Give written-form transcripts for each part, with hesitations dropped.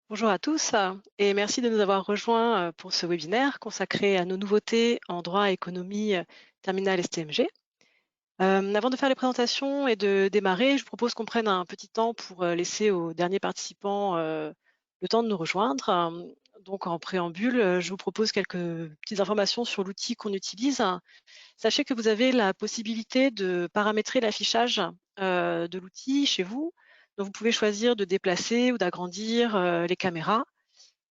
Bonjour à tous et merci de nous avoir rejoints pour ce webinaire consacré à nos nouveautés en droit, économie, terminale STMG. Avant de faire les présentations et de démarrer, je vous propose qu'on prenne un petit temps pour laisser aux derniers participants le temps de nous rejoindre. Donc en préambule, je vous propose quelques petites informations sur l'outil qu'on utilise. Sachez que vous avez la possibilité de paramétrer l'affichage de l'outil chez vous. Donc vous pouvez choisir de déplacer ou d'agrandir les caméras.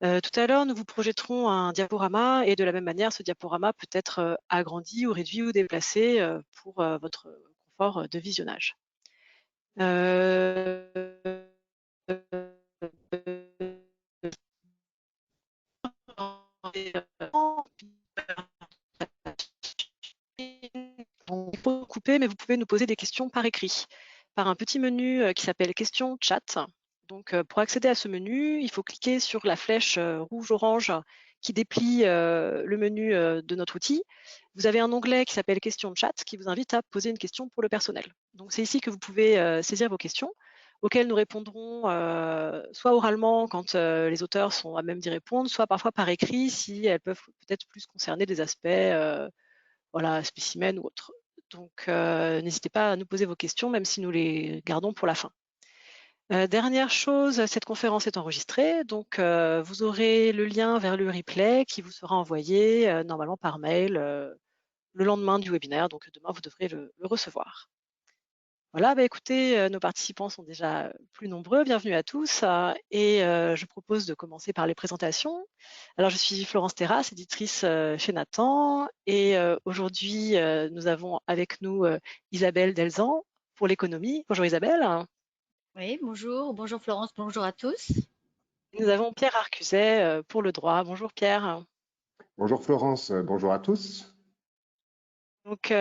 Tout à l'heure, nous vous projetterons un diaporama et de la même manière, ce diaporama peut être agrandi ou réduit ou déplacé pour votre confort de visionnage. Euh, On peut couper, mais vous pouvez nous poser des questions par écrit, par un petit menu qui s'appelle Questions chat. Donc, pour accéder à ce menu, il faut cliquer sur la flèche rouge-orange qui déplie le menu de notre outil. Vous avez un onglet qui s'appelle Questions chat qui vous invite à poser une question pour le personnel. Donc, c'est ici que vous pouvez saisir vos questions auxquelles nous répondrons soit oralement quand les auteurs sont à même d'y répondre, soit parfois par écrit si elles peuvent peut-être plus concerner des aspects voilà, spécimens ou autres. Donc, n'hésitez pas à nous poser vos questions, même si nous les gardons pour la fin. Dernière chose, cette conférence est enregistrée, donc vous aurez le lien vers le replay qui vous sera envoyé normalement par mail le lendemain du webinaire, donc demain vous devrez le recevoir. Voilà, bah, écoutez, nos participants sont déjà plus nombreux. Bienvenue à tous et je propose de commencer par les présentations. Alors, je suis Florence Terrasse, éditrice chez Nathan et aujourd'hui, nous avons avec nous Isabelle Delzan pour l'économie. Bonjour Isabelle. Oui, bonjour, bonjour Florence, bonjour à tous. Nous avons Pierre Arcuset pour le droit. Bonjour Pierre. Bonjour Florence, bonjour à tous. Donc,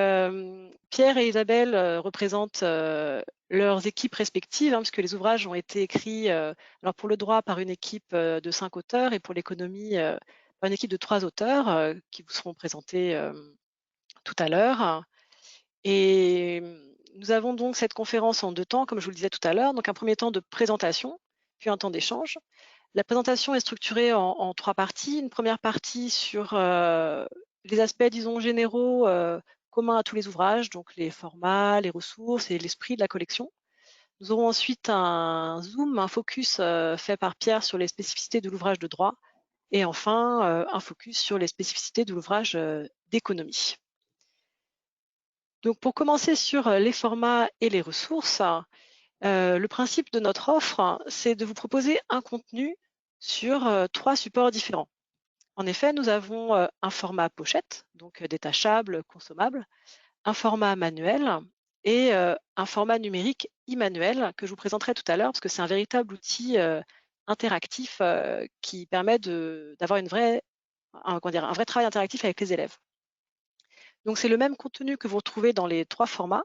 Pierre et Isabelle représentent leurs équipes respectives, hein, puisque les ouvrages ont été écrits, alors pour le droit par une équipe de 5 auteurs et pour l'économie par une équipe de 3 auteurs qui vous seront présentés tout à l'heure. Et nous avons donc cette conférence en 2 temps, comme je vous le disais tout à l'heure. Donc un premier temps de présentation, puis un temps d'échange. La présentation est structurée en 3 parties. Une première partie sur les aspects, disons, généraux communs à tous les ouvrages, donc les formats, les ressources et l'esprit de la collection. Nous aurons ensuite un zoom, un focus fait par Pierre sur les spécificités de l'ouvrage de droit. Et enfin, un focus sur les spécificités de l'ouvrage d'économie. Donc pour commencer sur les formats et les ressources, le principe de notre offre, c'est de vous proposer un contenu sur 3 supports différents. En effet, nous avons un format pochette, donc détachable, consommable, un format manuel et un format numérique immanuel que je vous présenterai tout à l'heure parce que c'est un véritable outil interactif qui permet d'avoir un vrai travail interactif avec les élèves. Donc c'est le même contenu que vous retrouvez dans les 3 formats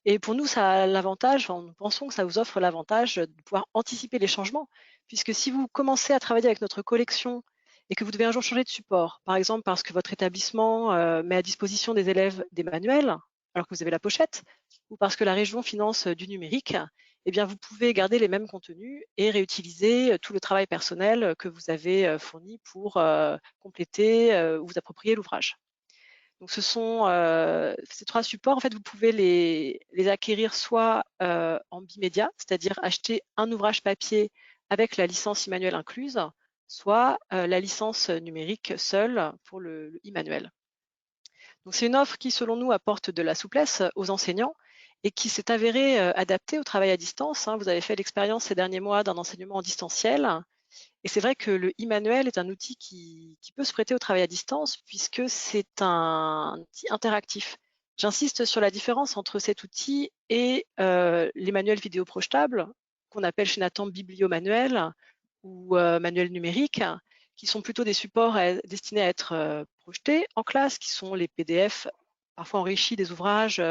et pour nous ça a l'avantage, enfin, nous pensons que ça vous offre l'avantage de pouvoir anticiper les changements puisque si vous commencez à travailler avec notre collection et que vous devez un jour changer de support, par exemple parce que votre établissement met à disposition des élèves des manuels alors que vous avez la pochette ou parce que la région finance du numérique, eh bien vous pouvez garder les mêmes contenus et réutiliser tout le travail personnel que vous avez fourni pour compléter ou vous approprier l'ouvrage. Donc ce sont ces 3 supports, en fait, vous pouvez les acquérir soit en bimédia, c'est-à-dire acheter un ouvrage papier avec la licence immanuelle incluse, soit la licence numérique seule pour le e-manuel. Donc c'est une offre qui, selon nous, apporte de la souplesse aux enseignants et qui s'est avérée adaptée au travail à distance, hein. Vous avez fait l'expérience ces derniers mois d'un enseignement en distanciel et c'est vrai que le e-manuel est un outil qui peut se prêter au travail à distance puisque c'est un outil interactif. J'insiste sur la différence entre cet outil et les manuels vidéo projetables qu'on appelle chez Nathan bibliomanuels ou manuels numériques qui sont plutôt des supports destinés à être projetés en classe, qui sont les PDF parfois enrichis des ouvrages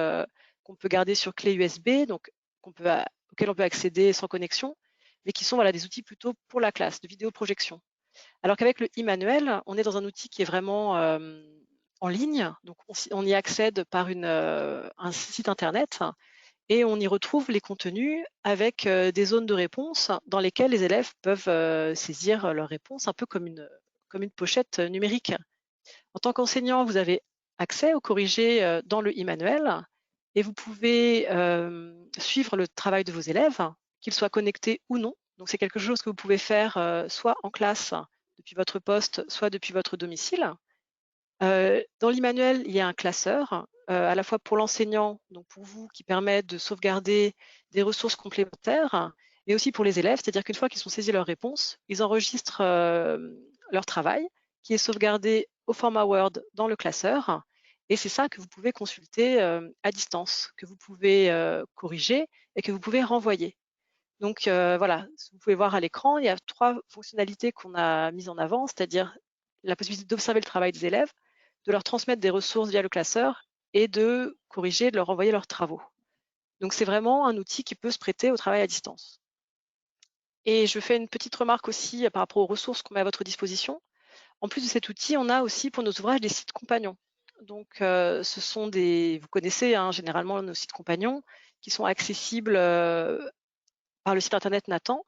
qu'on peut garder sur clé USB, donc auxquels on peut accéder sans connexion mais qui sont voilà, des outils plutôt pour la classe, de vidéoprojection. Alors qu'avec le e-manuel, on est dans un outil qui est vraiment en ligne, donc on y accède par un site internet et on y retrouve les contenus avec des zones de réponse dans lesquelles les élèves peuvent saisir leurs réponses un peu comme une pochette numérique. En tant qu'enseignant, vous avez accès aux corrigés dans le e-manuel et vous pouvez suivre le travail de vos élèves, qu'ils soient connectés ou non. Donc c'est quelque chose que vous pouvez faire soit en classe depuis votre poste, soit depuis votre domicile. Dans l'e-manuel, il y a un classeur, à la fois pour l'enseignant, donc pour vous, qui permet de sauvegarder des ressources complémentaires, mais aussi pour les élèves, c'est-à-dire qu'une fois qu'ils ont saisi leurs réponses, ils enregistrent leur travail, qui est sauvegardé au format Word dans le classeur, et c'est ça que vous pouvez consulter à distance, que vous pouvez corriger et que vous pouvez renvoyer. Donc voilà, vous pouvez voir à l'écran, il y a 3 fonctionnalités qu'on a mises en avant, c'est-à-dire la possibilité d'observer le travail des élèves, de leur transmettre des ressources via le classeur et de corriger, de leur envoyer leurs travaux. Donc c'est vraiment un outil qui peut se prêter au travail à distance. Et je fais une petite remarque aussi par rapport aux ressources qu'on met à votre disposition. En plus de cet outil, on a aussi pour nos ouvrages des sites compagnons. Donc ce sont vous connaissez généralement nos sites compagnons qui sont accessibles par le site internet Nathan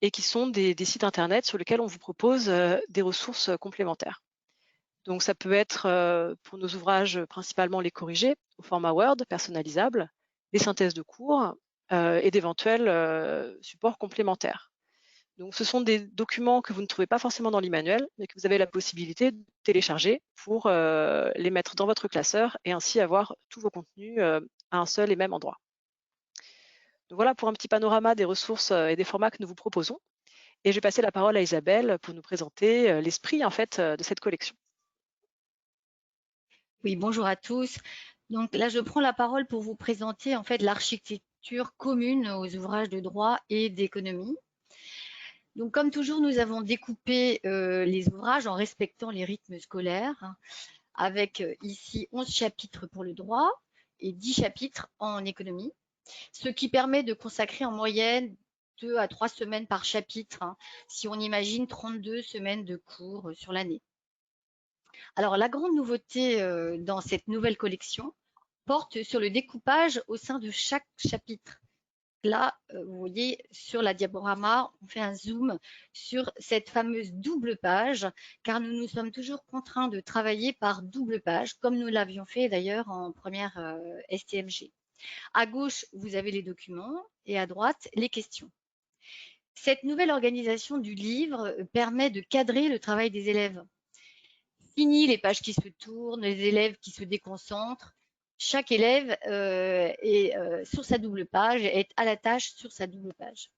et qui sont des sites internet sur lesquels on vous propose des ressources complémentaires. Donc ça peut être pour nos ouvrages principalement les corrigés au format Word personnalisable, des synthèses de cours et d'éventuels supports complémentaires. Donc ce sont des documents que vous ne trouvez pas forcément dans l'e-manuel, mais que vous avez la possibilité de télécharger pour les mettre dans votre classeur et ainsi avoir tous vos contenus à un seul et même endroit. Donc voilà pour un petit panorama des ressources et des formats que nous vous proposons. Et je vais passer la parole à Isabelle pour nous présenter l'esprit en fait de cette collection. Oui, bonjour à tous. Donc là, je prends la parole pour vous présenter en fait l'architecture commune aux ouvrages de droit et d'économie. Donc comme toujours, nous avons découpé les ouvrages en respectant les rythmes scolaires, hein, avec ici 11 chapitres pour le droit et 10 chapitres en économie, ce qui permet de consacrer en moyenne 2 à 3 semaines par chapitre, hein, si on imagine 32 semaines de cours sur l'année. Alors, la grande nouveauté dans cette nouvelle collection porte sur le découpage au sein de chaque chapitre. Là, vous voyez sur la diaporama, on fait un zoom sur cette fameuse double page, car nous nous sommes toujours contraints de travailler par double page, comme nous l'avions fait d'ailleurs en première STMG. À gauche, vous avez les documents et à droite, les questions. Cette nouvelle organisation du livre permet de cadrer le travail des élèves. Fini les pages qui se tournent, les élèves qui se déconcentrent. Chaque élève est sur sa double page, est à la tâche sur sa double page.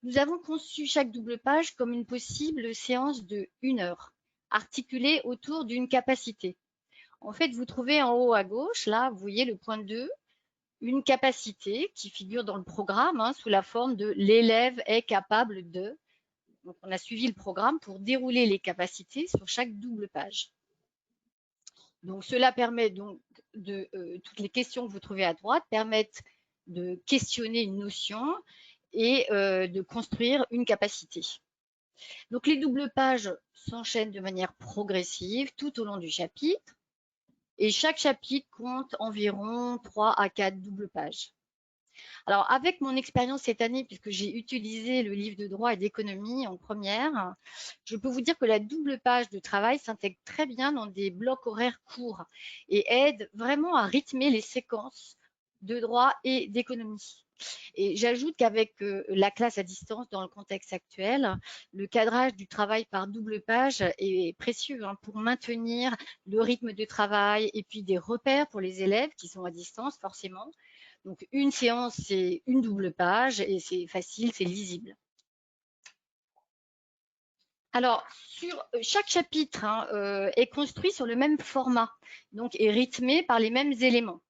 Nous avons conçu chaque double page comme une possible séance de 1 heure, articulée autour d'une capacité. En fait, vous trouvez en haut à gauche, là, vous voyez le point 2, une capacité qui figure dans le programme sous la forme de l'élève est capable de. Donc, on a suivi le programme pour dérouler les capacités sur chaque double page. Donc, cela permet donc toutes les questions que vous trouvez à droite permettent de questionner une notion et de construire une capacité. Donc, les doubles pages s'enchaînent de manière progressive tout au long du chapitre et chaque chapitre compte environ 3 à 4 doubles pages. Alors, avec mon expérience cette année, puisque j'ai utilisé le livre de droit et d'économie en première, je peux vous dire que la double page de travail s'intègre très bien dans des blocs horaires courts et aide vraiment à rythmer les séquences de droit et d'économie. Et j'ajoute qu'avec la classe à distance dans le contexte actuel, le cadrage du travail par double page est précieux pour maintenir le rythme de travail et puis des repères pour les élèves qui sont à distance forcément. Donc, une séance, c'est une double page et c'est facile, c'est lisible. Alors, sur chaque chapitre est construit sur le même format, donc est rythmé par les mêmes éléments.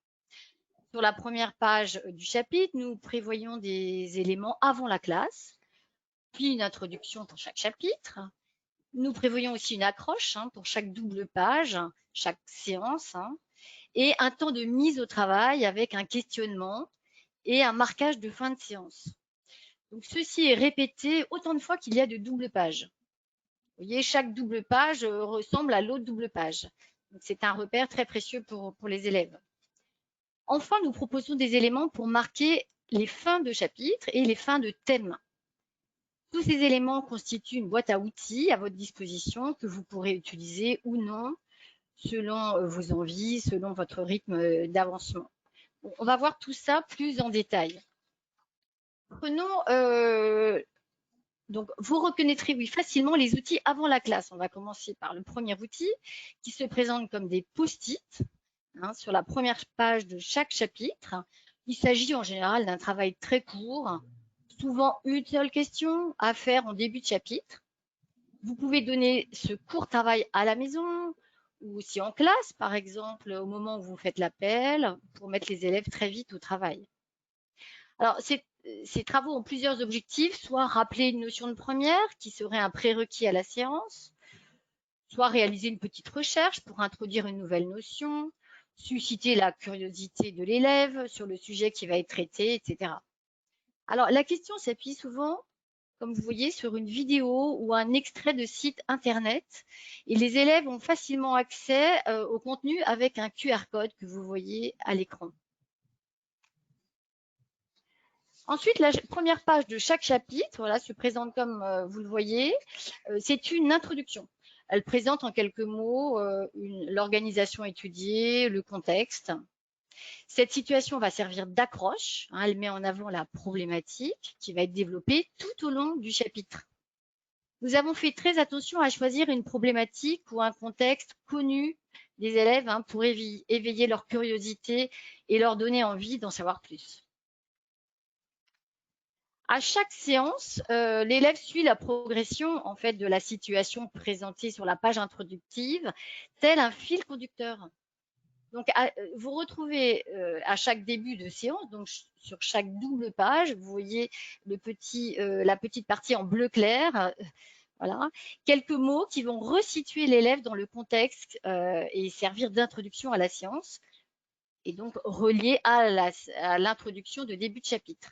Sur la première page du chapitre, nous prévoyons des éléments avant la classe, puis une introduction pour chaque chapitre. Nous prévoyons aussi une accroche pour chaque double page, chaque séance, et un temps de mise au travail avec un questionnement et un marquage de fin de séance. Donc, ceci est répété autant de fois qu'il y a de doubles pages. Vous voyez, chaque double page ressemble à l'autre double page. C'est un repère très précieux pour les élèves. Enfin, nous proposons des éléments pour marquer les fins de chapitre et les fins de thème. Tous ces éléments constituent une boîte à outils à votre disposition que vous pourrez utiliser ou non selon vos envies, selon votre rythme d'avancement. On va voir tout ça plus en détail. Prenons, donc vous reconnaîtrez oui, facilement les outils avant la classe. On va commencer par le premier outil qui se présente comme des post-it sur la première page de chaque chapitre. Il s'agit en général d'un travail très court, souvent une seule question à faire en début de chapitre. Vous pouvez donner ce court travail à la maison ou aussi en classe, par exemple, au moment où vous faites l'appel, pour mettre les élèves très vite au travail. Alors, ces travaux ont plusieurs objectifs, soit rappeler une notion de première qui serait un prérequis à la séance, soit réaliser une petite recherche pour introduire une nouvelle notion, susciter la curiosité de l'élève sur le sujet qui va être traité, etc. Alors, la question s'appuie souvent, comme vous voyez, sur une vidéo ou un extrait de site internet et les élèves ont facilement accès au contenu avec un QR code que vous voyez à l'écran. Ensuite, la première page de chaque chapitre voilà, se présente comme vous le voyez. C'est une introduction. Elle présente en quelques mots l'organisation étudiée, le contexte. Cette situation va servir d'accroche. Elle met en avant la problématique qui va être développée tout au long du chapitre. Nous avons fait très attention à choisir une problématique ou un contexte connu des élèves pour éveiller leur curiosité et leur donner envie d'en savoir plus. À chaque séance, l'élève suit la progression en fait de la situation présentée sur la page introductive, tel un fil conducteur. Donc, vous retrouvez à chaque début de séance, donc sur chaque double page, vous voyez la petite partie en bleu clair, voilà, quelques mots qui vont resituer l'élève dans le contexte et servir d'introduction à la séance, et donc relié à l'introduction de début de chapitre.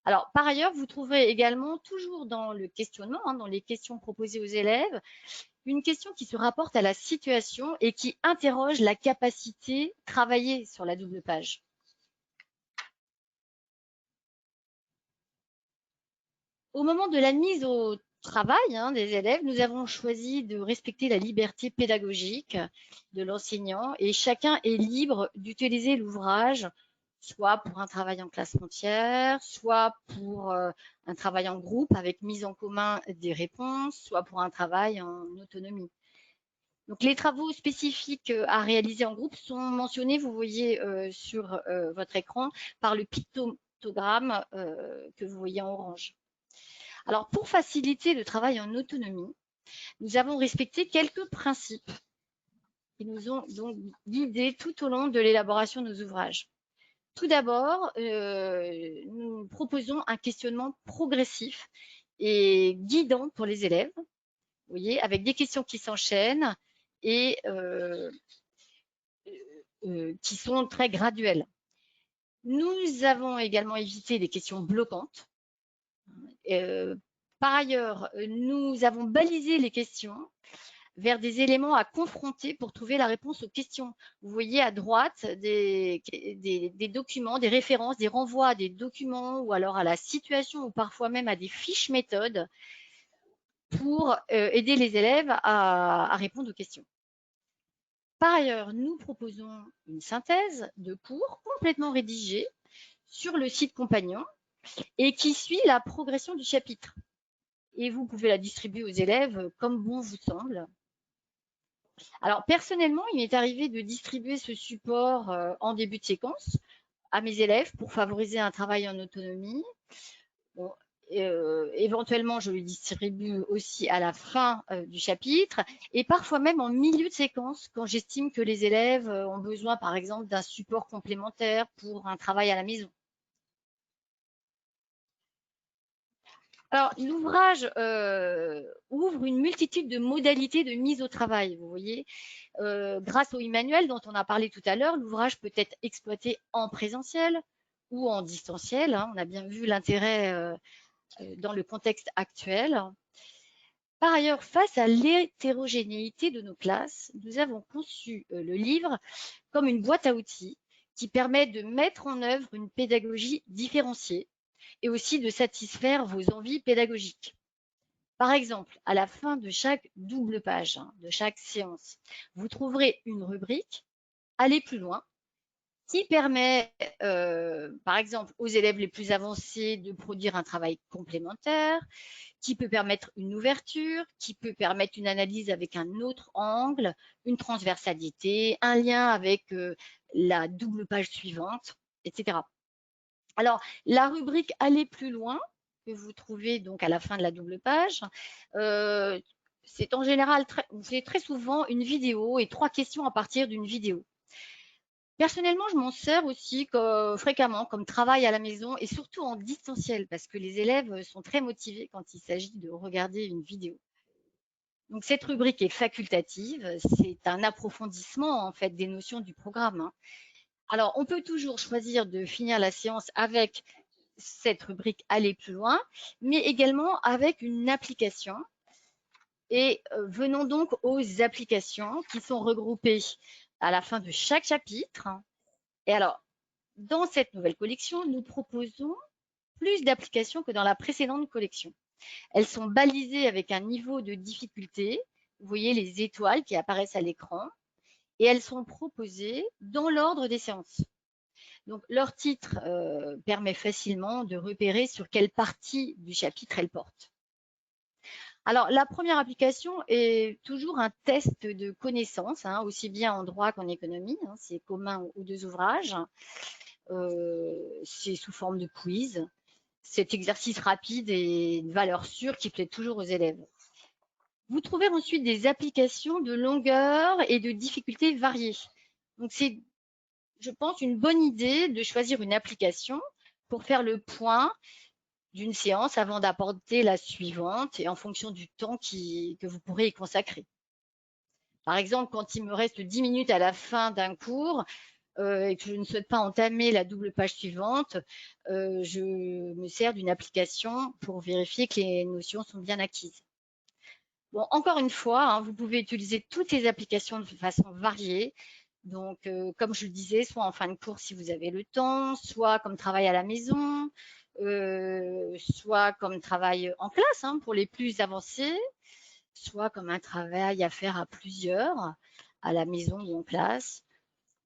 Alors, par ailleurs, vous trouverez également, toujours dans le questionnement, dans les questions proposées aux élèves, une question qui se rapporte à la situation et qui interroge la capacité travaillée sur la double page. Au moment de la mise au travail des élèves, nous avons choisi de respecter la liberté pédagogique de l'enseignant et chacun est libre d'utiliser l'ouvrage soit pour un travail en classe entière, soit pour un travail en groupe avec mise en commun des réponses, soit pour un travail en autonomie. Donc, les travaux spécifiques à réaliser en groupe sont mentionnés, vous voyez sur votre écran, par le pictogramme que vous voyez en orange. Alors, pour faciliter le travail en autonomie, nous avons respecté quelques principes qui nous ont donc guidés tout au long de l'élaboration de nos ouvrages. Tout d'abord, nous proposons un questionnement progressif et guidant pour les élèves, vous voyez, avec des questions qui s'enchaînent et qui sont très graduelles. Nous avons également évité des questions bloquantes. Par ailleurs, nous avons balisé les questions vers des éléments à confronter pour trouver la réponse aux questions. Vous voyez à droite des documents, des références, des renvois à des documents ou alors à la situation ou parfois même à des fiches méthodes pour aider les élèves à répondre aux questions. Par ailleurs, nous proposons une synthèse de cours complètement rédigée sur le site Compagnon et qui suit la progression du chapitre. Et vous pouvez la distribuer aux élèves comme bon vous semble. Alors, personnellement, il m'est arrivé de distribuer ce support en début de séquence à mes élèves pour favoriser un travail en autonomie. Bon, éventuellement, je le distribue aussi à la fin du chapitre et parfois même en milieu de séquence quand j'estime que les élèves ont besoin, par exemple, d'un support complémentaire pour un travail à la maison. Alors, l'ouvrage ouvre une multitude de modalités de mise au travail, vous voyez. Grâce au e-manuel dont on a parlé tout à l'heure, l'ouvrage peut être exploité en présentiel ou en distanciel. On a bien vu l'intérêt dans le contexte actuel. Par ailleurs, face à l'hétérogénéité de nos classes, nous avons conçu le livre comme une boîte à outils qui permet de mettre en œuvre une pédagogie différenciée et aussi de satisfaire vos envies pédagogiques. Par exemple, à la fin de chaque double page, de chaque séance, vous trouverez une rubrique « Aller plus loin » qui permet, par exemple, aux élèves les plus avancés de produire un travail complémentaire, qui peut permettre une ouverture, qui peut permettre une analyse avec un autre angle, une transversalité, un lien avec la double page suivante, etc. Alors, la rubrique « Aller plus loin » que vous trouvez donc à la fin de la double page, c'est en général, c'est très souvent une vidéo et 3 questions à partir d'une vidéo. Personnellement, je m'en sers aussi fréquemment comme travail à la maison et surtout en distanciel parce que les élèves sont très motivés quand il s'agit de regarder une vidéo. Donc, cette rubrique est facultative, c'est un approfondissement en fait des notions du programme. Alors, on peut toujours choisir de finir la séance avec cette rubrique « Aller plus loin », mais également avec une application. Et venons donc aux applications qui sont regroupées à la fin de chaque chapitre. Et alors, dans cette nouvelle collection, nous proposons plus d'applications que dans la précédente collection. Elles sont balisées avec un niveau de difficulté. Vous voyez les étoiles qui apparaissent à l'écran. Et elles sont proposées dans l'ordre des séances. Donc, leur titre permet facilement de repérer sur quelle partie du chapitre elles portent. Alors, la première application est toujours un test de connaissances, aussi bien en droit qu'en économie. C'est commun aux 2 ouvrages. C'est sous forme de quiz. Cet exercice rapide et de valeur sûre qui plaît toujours aux élèves. Vous trouvez ensuite des applications de longueur et de difficultés variées. Donc, c'est, je pense, une bonne idée de choisir une application pour faire le point d'une séance avant d'apporter la suivante et en fonction du temps que vous pourrez y consacrer. Par exemple, quand il me reste 10 minutes à la fin d'un cours et que je ne souhaite pas entamer la double page suivante, je me sers d'une application pour vérifier que les notions sont bien acquises. Bon, encore une fois, vous pouvez utiliser toutes les applications de façon variée. Donc, comme je le disais, soit en fin de cours si vous avez le temps, soit comme travail à la maison, soit comme travail en classe pour les plus avancés, soit comme un travail à faire à plusieurs, à la maison ou en classe.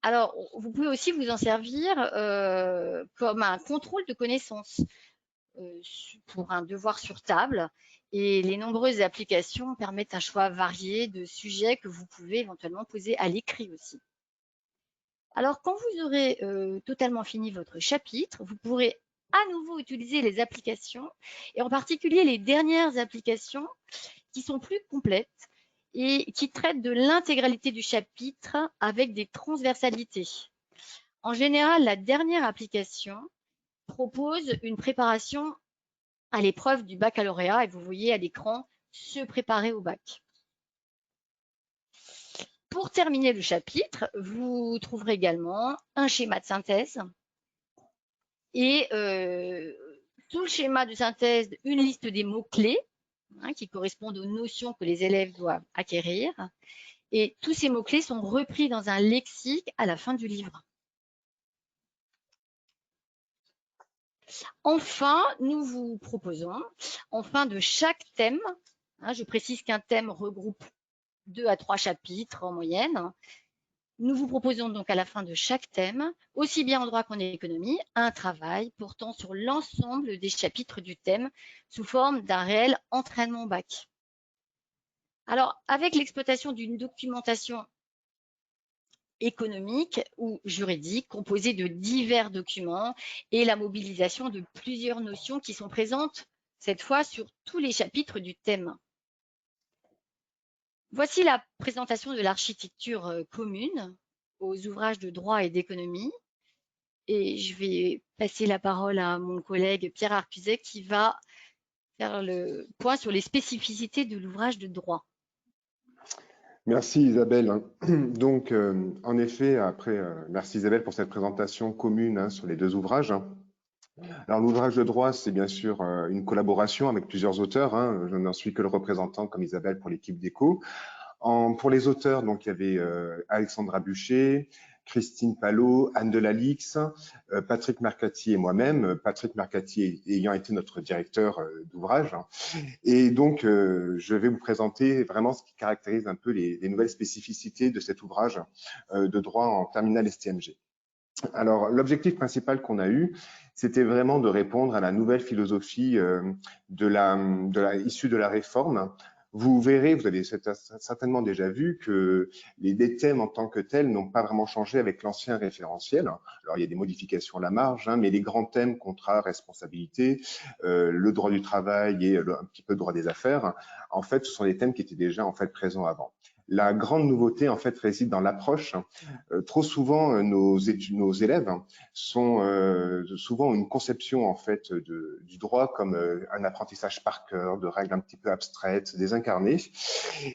Alors, vous pouvez aussi vous en servir comme un contrôle de connaissances pour un devoir sur table. Et les nombreuses applications permettent un choix varié de sujets que vous pouvez éventuellement poser à l'écrit aussi. Alors, quand vous aurez totalement fini votre chapitre, vous pourrez à nouveau utiliser les applications et en particulier les dernières applications qui sont plus complètes et qui traitent de l'intégralité du chapitre avec des transversalités. En général, la dernière application propose une préparation à l'épreuve du baccalauréat et vous voyez à l'écran se préparer au bac. Pour terminer le chapitre, vous trouverez également un schéma de synthèse et sous le schéma de synthèse, une liste des mots-clés qui correspondent aux notions que les élèves doivent acquérir. Et tous ces mots-clés sont repris dans un lexique à la fin du livre. Enfin, nous vous proposons, en fin de chaque thème, je précise qu'un thème regroupe 2 à 3 chapitres en moyenne. Nous vous proposons donc à la fin de chaque thème, aussi bien en droit qu'en économie, un travail portant sur l'ensemble des chapitres du thème sous forme d'un réel entraînement bac. Alors, avec l'exploitation d'une documentation économique ou juridique composée de divers documents et la mobilisation de plusieurs notions qui sont présentes cette fois sur tous les chapitres du thème. Voici la présentation de l'architecture commune aux ouvrages de droit et d'économie. Et je vais passer la parole à mon collègue Pierre Arcuset qui va faire le point sur les spécificités de l'ouvrage de droit. Merci Isabelle. Donc, en effet, merci Isabelle pour cette présentation commune sur les 2 ouvrages. Alors, l'ouvrage de droit, c'est bien sûr une collaboration avec plusieurs auteurs. Je n'en suis que le représentant, comme Isabelle, pour l'équipe d'ECO. Pour les auteurs, donc, il y avait Alexandra Buchet, Christine Palot, Anne Delalix, Patrick Mercati et moi-même, Patrick Mercati ayant été notre directeur d'ouvrage. Et donc, je vais vous présenter vraiment ce qui caractérise un peu les nouvelles spécificités de cet ouvrage de droit en terminale STMG. Alors, l'objectif principal qu'on a eu, c'était vraiment de répondre à la nouvelle philosophie issue de la réforme. Vous verrez, vous avez certainement déjà vu que les thèmes en tant que tels n'ont pas vraiment changé avec l'ancien référentiel. Alors, il y a des modifications à la marge, mais les grands thèmes, contrat, responsabilité, le droit du travail et un petit peu le droit des affaires, en fait, ce sont des thèmes qui étaient déjà en fait présents avant. La grande nouveauté, en fait, réside dans l'approche. Trop souvent, nos élèves sont souvent une conception, en fait, du droit comme un apprentissage par cœur, de règles un petit peu abstraites, désincarnées,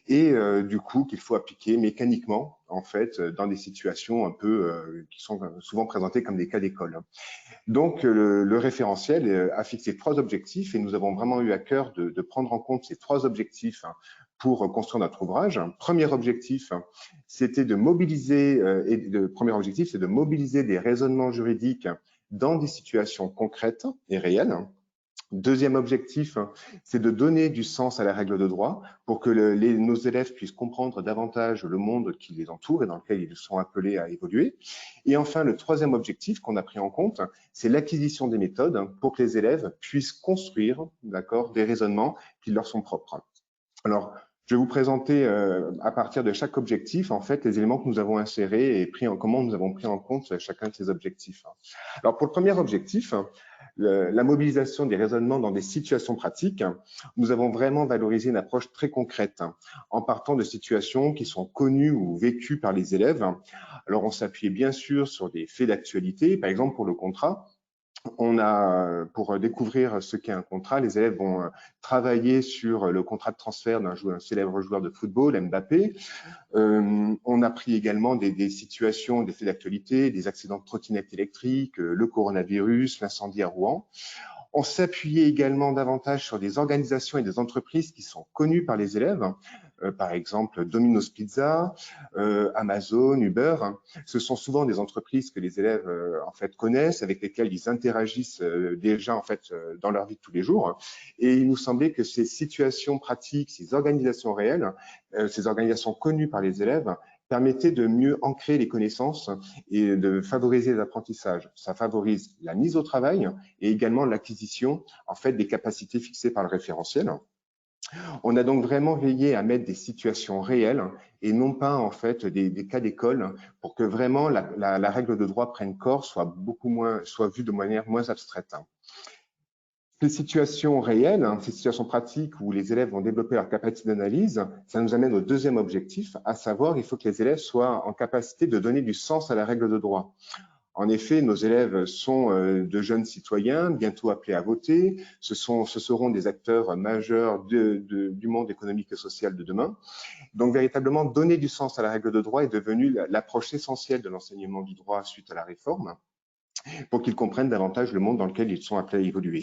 et du coup, qu'il faut appliquer mécaniquement, en fait, dans des situations un peu qui sont souvent présentées comme des cas d'école. Donc, le référentiel a fixé 3 objectifs et nous avons vraiment eu à cœur de prendre en compte ces 3 objectifs pour construire notre ouvrage. Premier objectif, c'était de mobiliser, premier objectif, c'est de mobiliser des raisonnements juridiques dans des situations concrètes et réelles. Deuxième objectif, c'est de donner du sens à la règle de droit pour que nos élèves puissent comprendre davantage le monde qui les entoure et dans lequel ils sont appelés à évoluer. Et enfin, le troisième objectif qu'on a pris en compte, c'est l'acquisition des méthodes pour que les élèves puissent construire, des raisonnements qui leur sont propres. Alors, je vais vous présenter à partir de chaque objectif, en fait, les éléments que nous avons insérés et comment nous avons pris en compte chacun de ces objectifs. Alors, pour le premier objectif, la mobilisation des raisonnements dans des situations pratiques, nous avons vraiment valorisé une approche très concrète en partant de situations qui sont connues ou vécues par les élèves. Alors, on s'appuyait bien sûr sur des faits d'actualité, par exemple pour le contrat. Pour découvrir ce qu'est un contrat, les élèves vont travailler sur le contrat de transfert d'un célèbre joueur de football, Mbappé. On a pris également des situations, des faits d'actualité, des accidents de trottinette électrique, le coronavirus, l'incendie à Rouen. On s'appuyait également davantage sur des organisations et des entreprises qui sont connues par les élèves, par exemple Domino's Pizza, Amazon, Uber. Ce sont souvent des entreprises que les élèves en fait connaissent, avec lesquelles ils interagissent déjà en fait dans leur vie de tous les jours. Et il nous semblait que ces situations pratiques, ces organisations réelles, ces organisations connues par les élèves, permettait de mieux ancrer les connaissances et de favoriser les apprentissages. Ça favorise la mise au travail et également l'acquisition en fait des capacités fixées par le référentiel. On a donc vraiment veillé à mettre des situations réelles et non pas en fait des cas d'école pour que vraiment la règle de droit prenne corps, soit vue de manière moins abstraite. Ces situations réelles, ces situations pratiques où les élèves vont développer leur capacité d'analyse, ça nous amène au deuxième objectif, à savoir il faut que les élèves soient en capacité de donner du sens à la règle de droit. En effet, nos élèves sont de jeunes citoyens, bientôt appelés à voter. Ce seront des acteurs majeurs du monde économique et social de demain. Donc, véritablement, donner du sens à la règle de droit est devenu l'approche essentielle de l'enseignement du droit suite à la réforme, pour qu'ils comprennent davantage le monde dans lequel ils sont appelés à évoluer.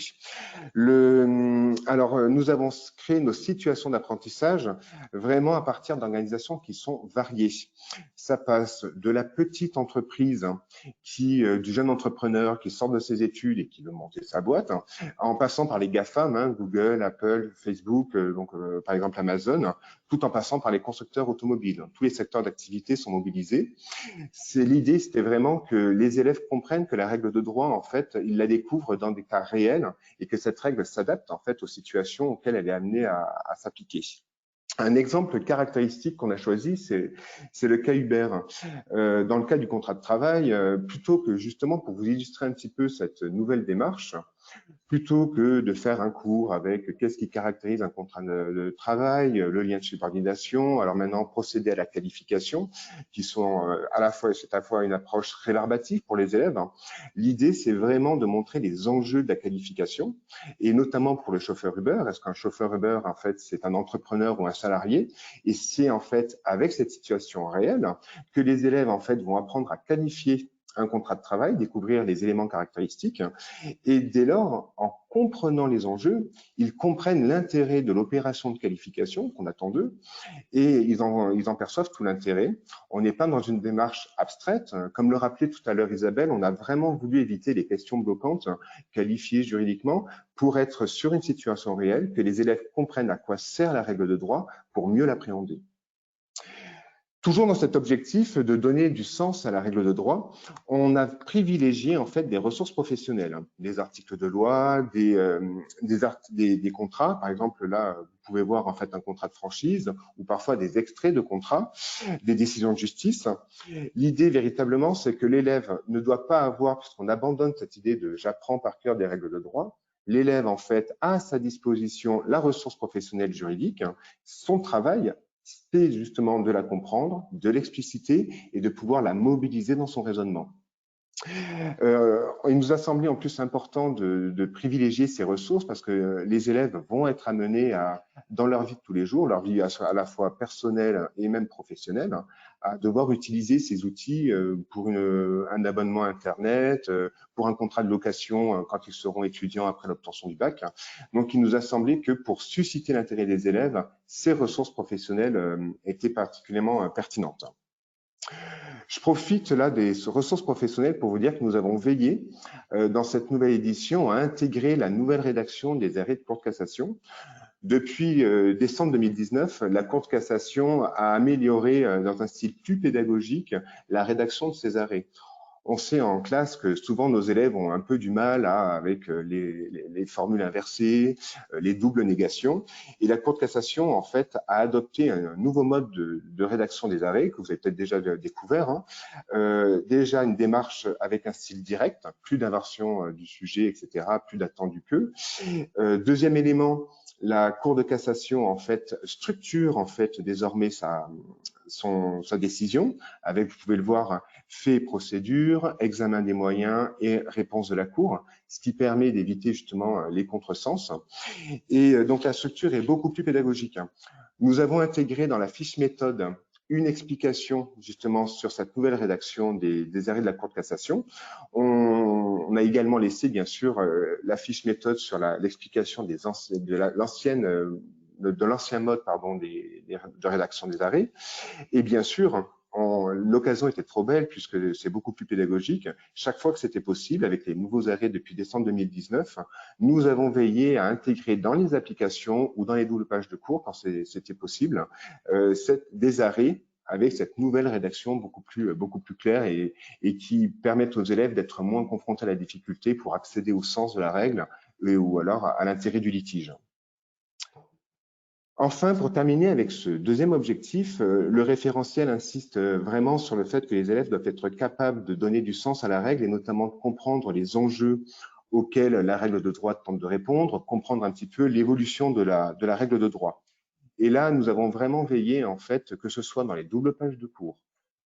Alors, nous avons créé nos situations d'apprentissage vraiment à partir d'organisations qui sont variées. Ça passe de la petite entreprise du jeune entrepreneur qui sort de ses études et qui veut monter sa boîte, en passant par les GAFAM, Google, Apple, Facebook, par exemple Amazon, tout en passant par les constructeurs automobiles. Tous les secteurs d'activité sont mobilisés. L'idée, c'était vraiment que les élèves comprennent que la règle de droit, en fait, ils la découvrent dans des cas réels et que cette règle s'adapte en fait aux situations auxquelles elle est amenée à s'appliquer. Un exemple caractéristique qu'on a choisi, c'est le cas Uber. Dans le cas du contrat de travail, plutôt que justement pour vous illustrer un petit peu cette nouvelle démarche, plutôt que de faire un cours avec qu'est-ce qui caractérise un contrat de travail, le lien de subordination, alors maintenant procéder à la qualification, qui sont c'est à la fois une approche rébarbative pour les élèves. L'idée, c'est vraiment de montrer les enjeux de la qualification, et notamment pour le chauffeur Uber. Est-ce qu'un chauffeur Uber, en fait, c'est un entrepreneur ou un salarié? Et c'est en fait avec cette situation réelle que les élèves, en fait, vont apprendre à qualifier un contrat de travail, découvrir les éléments caractéristiques. Et dès lors, en comprenant les enjeux, ils comprennent l'intérêt de l'opération de qualification qu'on attend d'eux et ils en perçoivent tout l'intérêt. On n'est pas dans une démarche abstraite. Comme le rappelait tout à l'heure Isabelle, on a vraiment voulu éviter les questions bloquantes qualifiées juridiquement pour être sur une situation réelle, que les élèves comprennent à quoi sert la règle de droit pour mieux l'appréhender. Toujours dans cet objectif de donner du sens à la règle de droit, on a privilégié en fait des ressources professionnelles, des articles de loi, des contrats. Par exemple, là, vous pouvez voir en fait un contrat de franchise ou parfois des extraits de contrats, des décisions de justice. L'idée véritablement, c'est que l'élève ne doit pas avoir, puisqu'on abandonne cette idée de j'apprends par cœur des règles de droit, l'élève en fait a à sa disposition la ressource professionnelle juridique, son travail, c'est justement de la comprendre, de l'expliciter et de pouvoir la mobiliser dans son raisonnement. Il nous a semblé en plus important de privilégier ces ressources parce que les élèves vont être amenés dans leur vie de tous les jours, leur vie à la fois personnelle et même professionnelle, à devoir utiliser ces outils pour un abonnement Internet, pour un contrat de location quand ils seront étudiants après l'obtention du bac. Donc, il nous a semblé que pour susciter l'intérêt des élèves, ces ressources professionnelles étaient particulièrement pertinentes. Je profite là des ressources professionnelles pour vous dire que nous avons veillé dans cette nouvelle édition à intégrer la nouvelle rédaction des arrêts de Cour de cassation. Depuis décembre 2019, la Cour de cassation a amélioré dans un style plus pédagogique la rédaction de ces arrêts. On sait en classe que souvent nos élèves ont un peu du mal avec les formules inversées, les doubles négations. Et la Cour de cassation, en fait, a adopté un nouveau mode de rédaction des arrêts que vous avez peut-être déjà découvert. Déjà une démarche avec un style direct, plus d'inversion du sujet, etc., plus d'attendu que. Deuxième élément, la Cour de cassation en fait structure en fait désormais sa décision avec, vous pouvez le voir, fait et procédure, examen des moyens et réponse de la Cour, ce qui permet d'éviter justement les contresens. Et donc la structure est beaucoup plus pédagogique. Nous avons intégré dans la fiche méthode une explication justement sur cette nouvelle rédaction des arrêts de la Cour de cassation. On a également laissé bien sûr la fiche méthode sur l'explication de l'ancien mode de rédaction des arrêts. Et bien sûr, l'occasion était trop belle puisque c'est beaucoup plus pédagogique. Chaque fois que c'était possible, avec les nouveaux arrêts depuis décembre 2019, nous avons veillé à intégrer dans les applications ou dans les doubles pages de cours, quand c'était possible, des arrêts avec cette nouvelle rédaction beaucoup plus claire et qui permettent aux élèves d'être moins confrontés à la difficulté pour accéder au sens de la règle ou alors à l'intérêt du litige. Enfin, pour terminer avec ce deuxième objectif, le référentiel insiste vraiment sur le fait que les élèves doivent être capables de donner du sens à la règle et notamment de comprendre les enjeux auxquels la règle de droit tente de répondre, comprendre un petit peu l'évolution de la règle de droit. Et là, nous avons vraiment veillé, en fait, que ce soit dans les doubles pages de cours,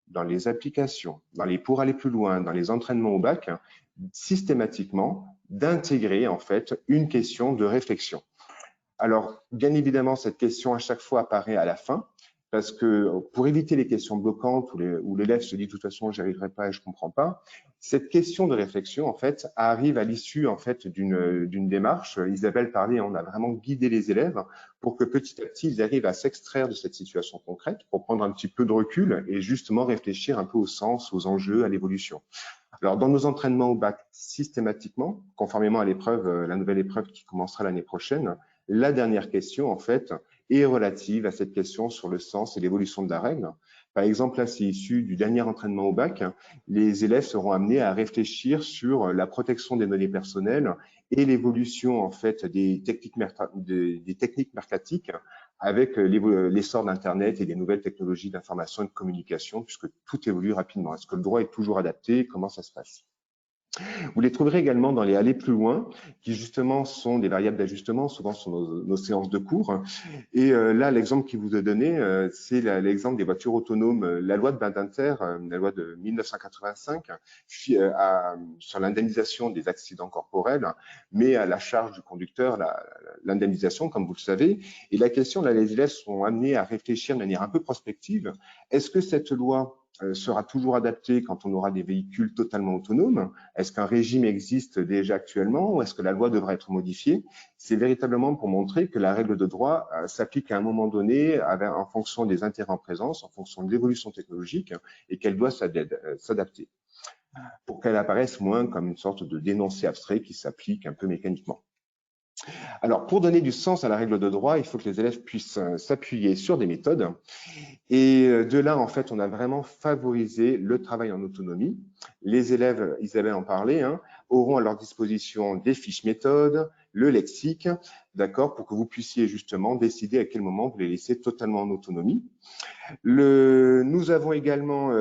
dans les applications, pour aller plus loin, dans les entraînements au bac, systématiquement, d'intégrer, en fait, une question de réflexion. Alors, bien évidemment, cette question à chaque fois apparaît à la fin, parce que pour éviter les questions bloquantes où l'élève se dit de toute façon, j'y arriverai pas et je comprends pas, cette question de réflexion, en fait, arrive à l'issue en fait d'une démarche. Isabelle parlait, on a vraiment guidé les élèves pour que petit à petit, ils arrivent à s'extraire de cette situation concrète, pour prendre un petit peu de recul et justement réfléchir un peu au sens, aux enjeux, à l'évolution. Alors, dans nos entraînements au bac, systématiquement, conformément à la nouvelle épreuve qui commencera l'année prochaine, la dernière question, en fait, est relative à cette question sur le sens et l'évolution de la règle. Par exemple, là, c'est issu du dernier entraînement au bac. Les élèves seront amenés à réfléchir sur la protection des données personnelles et l'évolution, en fait, des techniques mercatiques avec l'essor d'Internet et des nouvelles technologies d'information et de communication, puisque tout évolue rapidement. Est-ce que le droit est toujours adapté? Comment ça se passe? Vous les trouverez également dans les aller plus loin, qui justement sont des variables d'ajustement, souvent sur nos séances de cours. Et là, l'exemple qui vous est donné, c'est l'exemple des voitures autonomes. La loi de Badinter, la loi de 1985, sur l'indemnisation des accidents corporels, met à la charge du conducteur l'indemnisation, comme vous le savez. Et la question, là, les élèves sont amenés à réfléchir de manière un peu prospective. Est-ce que cette loi sera toujours adapté quand on aura des véhicules totalement autonomes? Est-ce qu'un régime existe déjà actuellement ou est-ce que la loi devra être modifiée? C'est véritablement pour montrer que la règle de droit s'applique à un moment donné en fonction des intérêts en présence, en fonction de l'évolution technologique et qu'elle doit s'adapter pour qu'elle apparaisse moins comme une sorte de dénoncé abstrait qui s'applique un peu mécaniquement. Alors, pour donner du sens à la règle de droit, il faut que les élèves puissent s'appuyer sur des méthodes. Et de là, en fait, on a vraiment favorisé le travail en autonomie. Les élèves, Isabelle en parlait, auront à leur disposition des fiches méthodes, le lexique, d'accord, pour que vous puissiez justement décider à quel moment vous les laissez totalement en autonomie. Nous avons également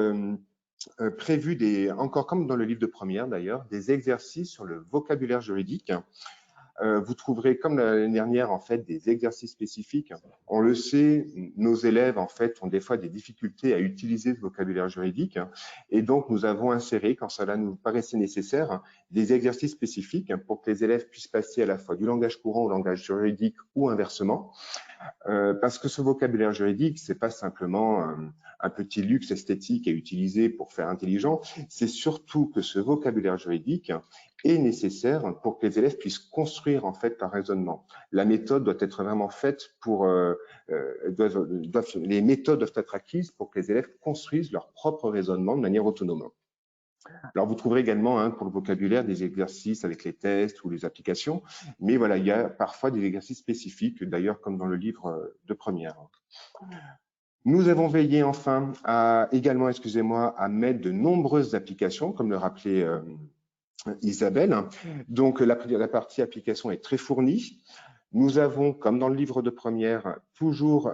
prévu encore comme dans le livre de première d'ailleurs, des exercices sur le vocabulaire juridique. Vous trouverez, comme l'année dernière, en fait, des exercices spécifiques. On le sait, nos élèves, en fait, ont des fois des difficultés à utiliser ce vocabulaire juridique. Et donc, nous avons inséré, quand cela nous paraissait nécessaire, des exercices spécifiques pour que les élèves puissent passer à la fois du langage courant au langage juridique ou inversement. Parce que ce vocabulaire juridique, c'est pas simplement un petit luxe esthétique à utiliser pour faire intelligent, c'est surtout que ce vocabulaire juridique est nécessaire pour que les élèves puissent construire en fait leur raisonnement. La méthode doit être vraiment faite pour les méthodes doivent être acquises pour que les élèves construisent leur propre raisonnement de manière autonome. Alors, vous trouverez également pour le vocabulaire des exercices avec les tests ou les applications, mais voilà, il y a parfois des exercices spécifiques, d'ailleurs comme dans le livre de première. Nous avons veillé enfin également, excusez-moi, à mettre de nombreuses applications, comme le rappelait Isabelle. Donc, la partie application est très fournie. Nous avons, comme dans le livre de première, toujours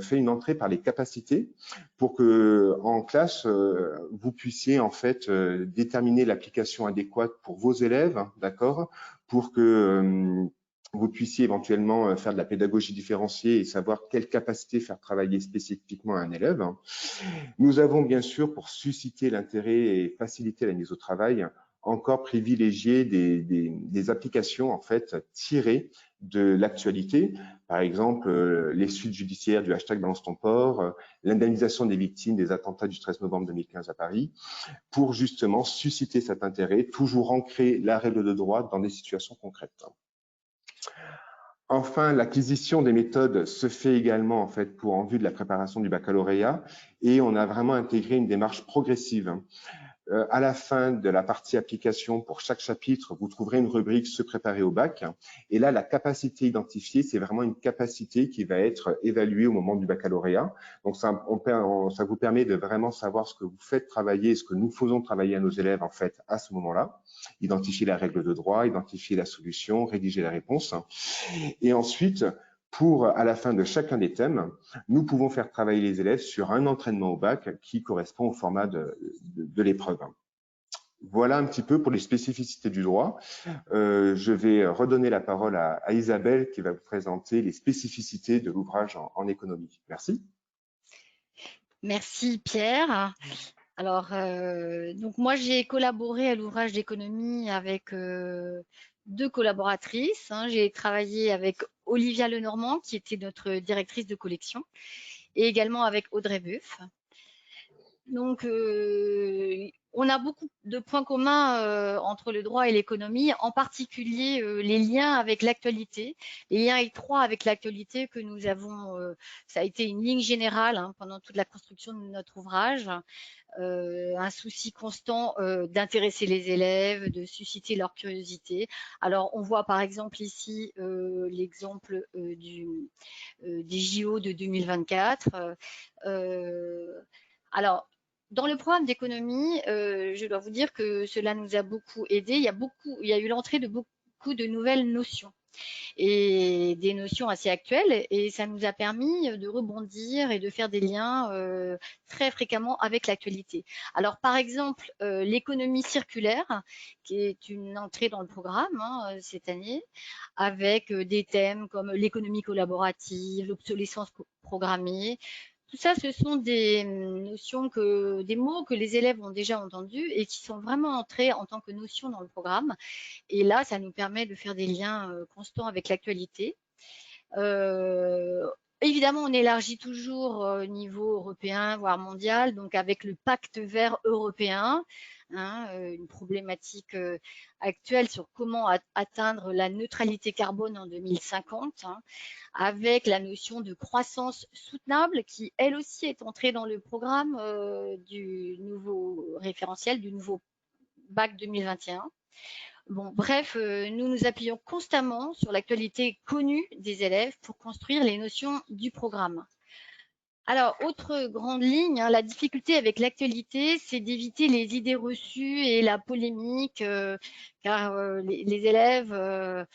fait une entrée par les capacités pour que, en classe, vous puissiez en fait déterminer l'application adéquate pour vos élèves, d'accord, pour que vous puissiez éventuellement faire de la pédagogie différenciée et savoir quelle capacité faire travailler spécifiquement un élève. Nous avons bien sûr, pour susciter l'intérêt et faciliter la mise au travail, encore privilégié des applications en fait tirées de l'actualité, par exemple les suites judiciaires du hashtag Balance ton port, l'indemnisation des victimes des attentats du 13 novembre 2015 à Paris, pour justement susciter cet intérêt, toujours ancrer la règle de droit dans des situations concrètes. Enfin, l'acquisition des méthodes se fait également en fait en vue de la préparation du baccalauréat et on a vraiment intégré une démarche progressive. À la fin de la partie application, pour chaque chapitre, vous trouverez une rubrique « Se préparer au bac ». Et là, la capacité identifiée, c'est vraiment une capacité qui va être évaluée au moment du baccalauréat. Donc, ça vous permet de vraiment savoir ce que vous faites travailler, ce que nous faisons travailler à nos élèves, en fait, à ce moment-là. Identifier la règle de droit, identifier la solution, rédiger la réponse. Et ensuite, à la fin de chacun des thèmes, nous pouvons faire travailler les élèves sur un entraînement au bac qui correspond au format de l'épreuve. Voilà un petit peu pour les spécificités du droit. Je vais redonner la parole à Isabelle qui va vous présenter les spécificités de l'ouvrage en économie. Merci. Merci Pierre. Alors, donc moi j'ai collaboré à l'ouvrage d'économie avec deux collaboratrices. J'ai travaillé avec Olivia Lenormand, qui était notre directrice de collection, et également avec Audrey Buff. Donc, on a beaucoup de points communs entre le droit et l'économie, en particulier les liens avec l'actualité, les liens étroits avec l'actualité que nous avons. Ça a été une ligne générale pendant toute la construction de notre ouvrage. Un souci constant d'intéresser les élèves, de susciter leur curiosité. Alors, on voit par exemple ici l'exemple des JO de 2024. Alors, dans le programme d'économie, je dois vous dire que cela nous a beaucoup aidé. Il y a eu l'entrée de beaucoup de nouvelles notions et des notions assez actuelles, et ça nous a permis de rebondir et de faire des liens très fréquemment avec l'actualité. Alors par exemple, l'économie circulaire, qui est une entrée dans le programme cette année, avec des thèmes comme l'économie collaborative, l'obsolescence programmée. Tout ça, ce sont des notions, des mots que les élèves ont déjà entendus et qui sont vraiment entrés en tant que notions dans le programme. Et là, ça nous permet de faire des liens constants avec l'actualité. Évidemment, on élargit toujours au niveau européen, voire mondial, donc avec le pacte vert européen, hein, une problématique actuelle sur comment atteindre la neutralité carbone en 2050, hein, avec la notion de croissance soutenable qui, elle aussi, est entrée dans le programme du nouveau référentiel, du nouveau bac 2021. Bon, bref, nous nous appuyons constamment sur l'actualité connue des élèves pour construire les notions du programme. Alors, autre grande ligne, hein, la difficulté avec l'actualité, c'est d'éviter les idées reçues et la polémique, car les élèves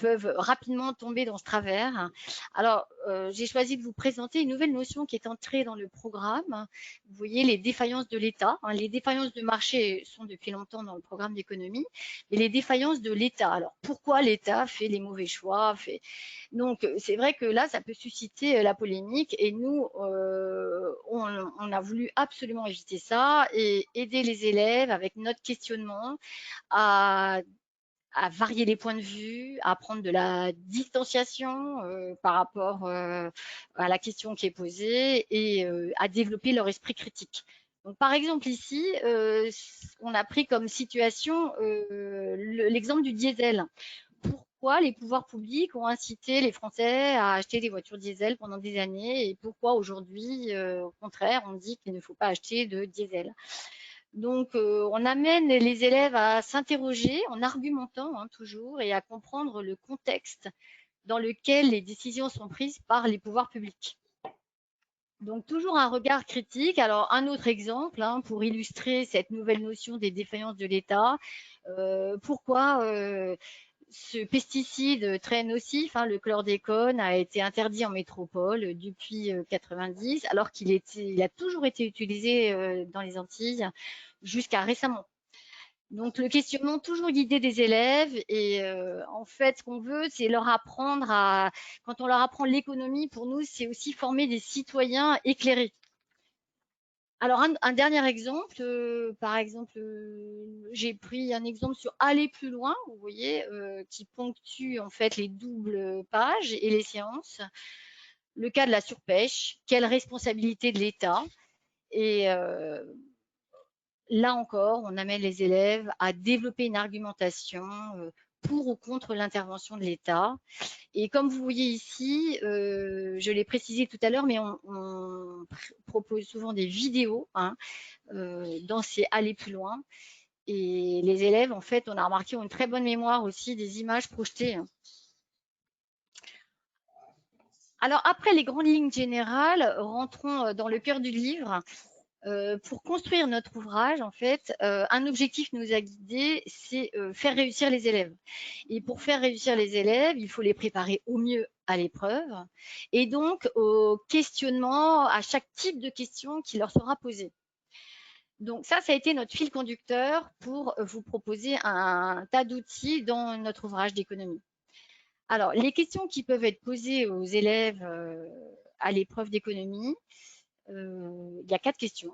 peuvent rapidement tomber dans ce travers. Alors, j'ai choisi de vous présenter une nouvelle notion qui est entrée dans le programme. Vous voyez les défaillances de l'État. Hein. Les défaillances de marché sont depuis longtemps dans le programme d'économie, mais les défaillances de l'État. Alors, pourquoi l'État fait les mauvais choix, Donc, c'est vrai que là, ça peut susciter la polémique et nous, on a voulu absolument éviter ça et aider les élèves avec notre questionnement à varier les points de vue, à prendre de la distanciation par rapport à la question qui est posée et à développer leur esprit critique. Donc, par exemple, ici, on a pris comme situation l'exemple du diesel. Pourquoi les pouvoirs publics ont incité les Français à acheter des voitures diesel pendant des années et pourquoi aujourd'hui, au contraire, on dit qu'il ne faut pas acheter de diesel. Donc, on amène les élèves à s'interroger en argumentant hein, toujours et à comprendre le contexte dans lequel les décisions sont prises par les pouvoirs publics. Donc, toujours un regard critique. Alors, un autre exemple hein, pour illustrer cette nouvelle notion des défaillances de l'État. Pourquoi ce pesticide très nocif, hein, le chlordécone, a été interdit en métropole depuis 90, alors qu'il a toujours été utilisé dans les Antilles jusqu'à récemment. Donc, le questionnement toujours guidé des élèves et en fait, ce qu'on veut, c'est leur apprendre quand on leur apprend l'économie, pour nous, c'est aussi former des citoyens éclairés. Alors, un dernier exemple, par exemple, j'ai pris un exemple sur aller plus loin, vous voyez, qui ponctue en fait les doubles pages et les séances. Le cas de la surpêche, quelle responsabilité de l'État? Et là encore, on amène les élèves à développer une argumentation pour ou contre l'intervention de l'État. Et comme vous voyez ici, je l'ai précisé tout à l'heure, mais on propose souvent des vidéos hein, dans ces aller plus loin. Et les élèves, en fait, on a remarqué, ont une très bonne mémoire aussi des images projetées. Alors après les grandes lignes générales, rentrons dans le cœur du livre. Pour construire notre ouvrage, en fait, un objectif nous a guidés, c'est faire réussir les élèves. Et pour faire réussir les élèves, il faut les préparer au mieux à l'épreuve et donc au questionnement, à chaque type de question qui leur sera posée. Donc ça a été notre fil conducteur pour vous proposer un tas d'outils dans notre ouvrage d'économie. Alors, les questions qui peuvent être posées aux élèves à l'épreuve d'économie, il y a 4 questions.